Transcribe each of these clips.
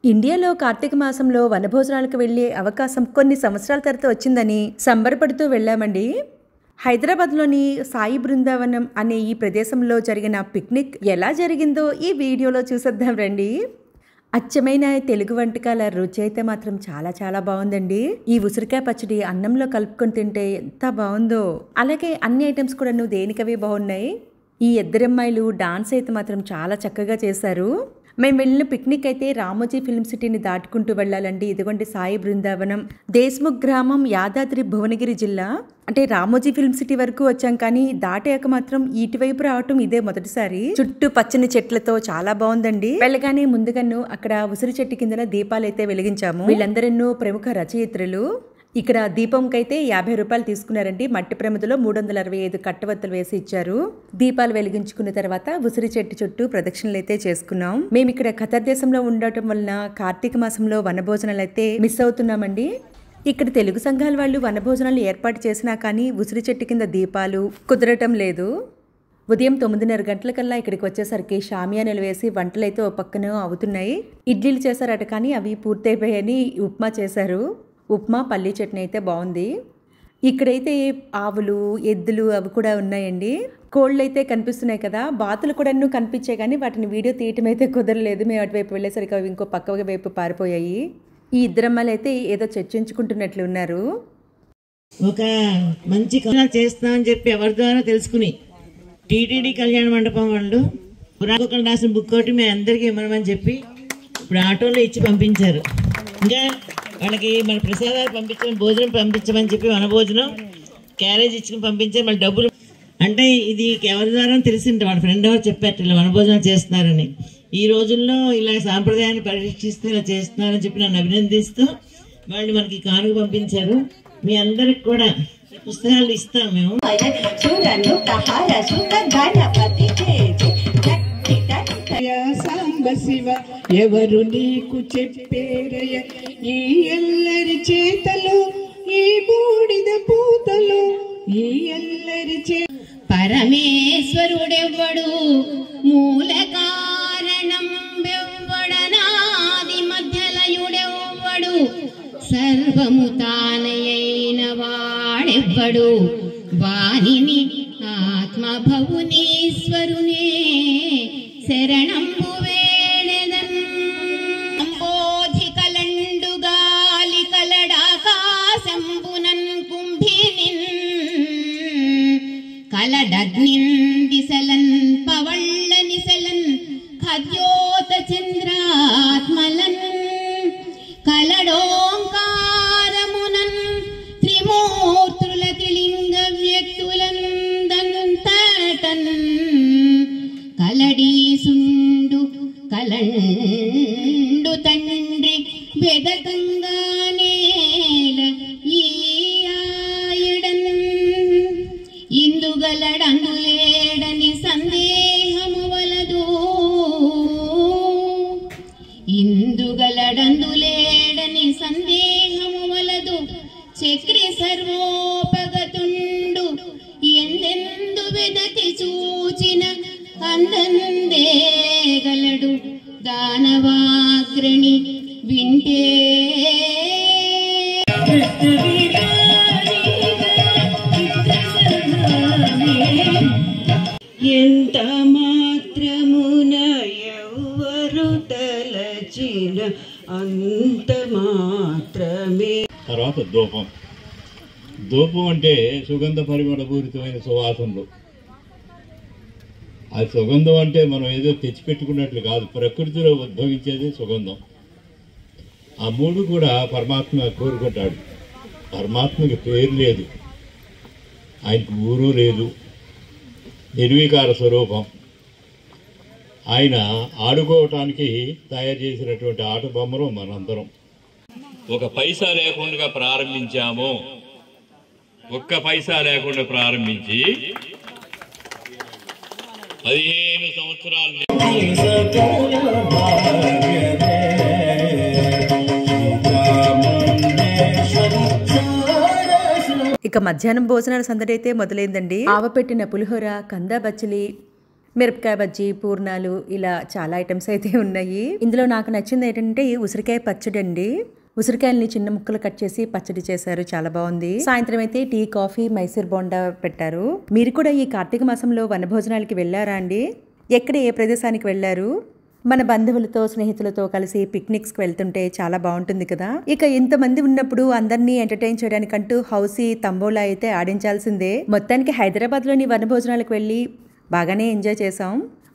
ఇండియాలో కార్తీక మాసంలో వనభోజనాలకు వెళ్లే అవకాశం కొన్ని సంవత్సరాల తర్వాత వచ్చిందని సంబరపడుతూ వెళ్ళామండి. హైదరాబాద్లోని సాయి బృందావనం అనే ఈ ప్రదేశంలో జరిగిన పిక్నిక్ ఎలా జరిగిందో ఈ వీడియోలో చూసేద్దాం రండి. అచ్చమైన తెలుగు వంటకాల రుచి అయితే మాత్రం చాలా చాలా బాగుందండి. ఈ ఉసిరికాయ పచ్చడి అన్నంలో కలుపుకొని తింటే ఎంత బాగుందో. అలాగే అన్ని ఐటమ్స్ కూడా దేనికవే బాగున్నాయి. ఈ ఇద్దరమ్మాయిలు డాన్స్ అయితే మాత్రం చాలా చక్కగా చేశారు. మేము వెళ్ళిన పిక్నిక్ అయితే రామోజీ ఫిల్మ్ సిటీని దాటుకుంటూ వెళ్ళాలండి. ఇదిగోండి సాయి బృందావనం, దేశ్ముఖ్ గ్రామం, యాదాద్రి భువనగిరి జిల్లా. అంటే రామోజీ ఫిల్మ్ సిటీ వరకు వచ్చాం, కానీ దాటాక మాత్రం ఇటువైపు రావటం ఇదే మొదటిసారి. చుట్టూ పచ్చని చెట్లతో చాలా బాగుందండి. వెళ్ళగానే ముందుగాను అక్కడ ఉసిరి చెట్టు కిందన దీపాలు అయితే వెలిగించాము. వీళ్ళందరూ ప్రముఖ రచయిత్రులు. ఇక్కడ దీపంకైతే 50 రూపాయలు తీసుకున్నారండి. మట్టి ప్రమిదలో 365 కట్టవత్తలు వేసి ఇచ్చారు. దీపాలు వెలిగించుకున్న తర్వాత ఉసిరి చెట్టు చుట్టూ ప్రదక్షిణలు అయితే చేసుకున్నాం. మేము ఇక్కడ ఖతర్ దేశంలో ఉండటం వలన కార్తీక మాసంలో వనభోజనాలు అయితే మిస్ అవుతున్నామండి. ఇక్కడ తెలుగు సంఘాల వాళ్ళు వనభోజనాలు ఏర్పాటు చేసినా కానీ ఉసిరి చెట్టు కింద దీపాలు కుదరటం లేదు. ఉదయం 9:30 గంటలకల్లా ఇక్కడికి వచ్చేసరికి షామియానాలు వేసి వంటలైతే ఓ పక్కన అవుతున్నాయి. ఇడ్లీలు చేశారట, కానీ అవి పూర్తయిపోయాయని ఉప్మా చేశారు. ఉప్మా పల్లీ చట్నీ అయితే బాగుంది. ఇక్కడైతే ఆవులు, ఎద్దులు అవి కూడా ఉన్నాయండి. కోళ్ళు అయితే కనిపిస్తున్నాయి కదా, బాతులు కూడా కనిపించాయి, కానీ వాటిని వీడియో తీయటం అయితే కుదరలేదు. మేము అటువైపు వెళ్ళేసరికి అవి ఇంకో పక్క వైపు పారిపోయాయి. ఈ ఇద్దరమ్మాయిలు అయితే ఏదో చర్చించుకుంటున్నట్లు ఉన్నారు. ఒక మంచి కళ్యాణం చేస్తామని చెప్పి ఎవరి ద్వారా తెలుసుకుని టీటీడీ కళ్యాణ మండపం వాళ్ళు పురాణం రాసిన బుక్ ఒకటి మేము అందరికీ ఇవ్వమని చెప్పి ఇప్పుడు ఆటోలో ఇచ్చి పంపించారు. ఇంకా వాళ్ళకి మన ప్రసాదాలు పంపించమని, భోజనం పంపించమని చెప్పి మన భోజనం క్యారేజ్ ఇచ్చుకుని పంపించారు. మళ్ళీ డబ్బులు అంటే ఇది ఎవరి ద్వారా తెలిసింటే వాళ్ళ ఫ్రెండ్ ఎవరు చెప్పారు ఇలా మన భోజనం చేస్తున్నారని. ఈ రోజుల్లో ఇలా సాంప్రదాయాన్ని పరిరక్షిస్తూ ఇలా చేస్తున్నారని చెప్పి నన్ను అభినందిస్తూ వాళ్ళు మనకి కానుక పంపించారు. మీ అందరికి కూడా పుస్తకాలు ఇస్తాం మేము. సాంబ శివ ఎవరు నీకు చెప్పేరయ, ఈ ఎల్లరి చేతలు ఈ బూడిద పూతలు ఈ ఎల్లరి చే పరమేశ్వరుడెవ్వడు మూల కారణం వెవ్వడనాది మధ్యలయుడెవ్వడు సర్వము తానయైన వాడెవ్వడు వానిని ఆత్మభవునీశ్వరునే శరణంబు వేడెదన్. అంబోధి కలండు గాలి కలడాకాశంబునన్ కుంభినిన్ కలడగ్నిన్ దిశలన్ పవళ్ళ నిశలన్ ఖద్యోత చంద్రాత్మలన్ కలడోంకారమునన్ త్రిమూర్తుల త్రిలింగ వ్యక్తులన్ దంతటన్ కలడీసుండు కలండు తండ్రి వెదకంగానేల ఈ ఆయడన్ ఇందుగలడందులేడని సందేహము వలదు, ఇందుగలడందులేడని సందేహము వలదు. చక్రి సర్వోపగతుండు ఎందెందు వెదకి చూచిన అందందేగలడు దానవాగ్రణి వింటే. ఎంత మాత్రమున ఎవరు తలచిన అంత మాత్రమే. తర్వాత ధూపం. ధూపం అంటే సుగంధ పరిమళపూరితమైన సువాసనలు. ఆ సుగంధం అంటే మనం ఏదో తెచ్చిపెట్టుకున్నట్లు కాదు, ప్రకృతిలో ఉద్భవించేది సుగంధం. ఆ మూడు కూడా పరమాత్మ కోరుకుంటాడు. పరమాత్మకి పేరు లేదు, ఆయనకు ఊరు లేదు, నిర్వికార స్వరూపం. ఆయన ఆడుకోవటానికి తయారు చేసినటువంటి ఆట బొమ్మలు మనందరం. ఒక పైసా లేకుండా ప్రారంభించాము. ఒక్క పైసా లేకుండా ప్రారంభించి 15 సంవత్సరాలు ఇక మధ్యాహ్నం భోజనాల సందడి అయితే మొదలైందండి. ఆవపెట్టిన పులిహోర, కందా బచ్చలి, మిరపకాయ బజ్జీ, పూర్ణాలు, ఇలా చాలా ఐటమ్స్ అయితే ఉన్నాయి. ఇందులో నాకు నచ్చింది ఏంటంటే ఉసిరికాయ పచ్చడి అండి. ఉసిరికాయల్ని చిన్న ముక్కలు కట్ చేసి పచ్చడి చేశారు, చాలా బాగుంది. సాయంత్రం అయితే టీ, కాఫీ, మైసూర్ బోండా పెట్టారు. మీరు కూడా ఈ కార్తీక మాసంలో వనభోజనాలకి వెళ్ళారా అండి? ఎక్కడ ఏ ప్రదేశానికి వెళ్ళారు? మన బంధువులతో, స్నేహితులతో కలిసి పిక్నిక్స్కి వెళ్తుంటే చాలా బాగుంటుంది కదా. ఇక ఇంతమంది ఉన్నప్పుడు అందరినీ ఎంటర్టైన్ చేయడానికంటూ హౌసీ, తంబోలా అయితే ఆడించాల్సిందే. మొత్తానికి హైదరాబాద్లోని వనభోజనాలకు వెళ్ళి బాగానే ఎంజాయ్ చేసాం.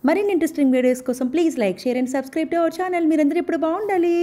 మరిన్ని ఇంట్రెస్టింగ్ వీడియోస్ కోసం please like, share and subscribe to our channel. మీరందరూ ఇప్పుడు బాగుండాలి.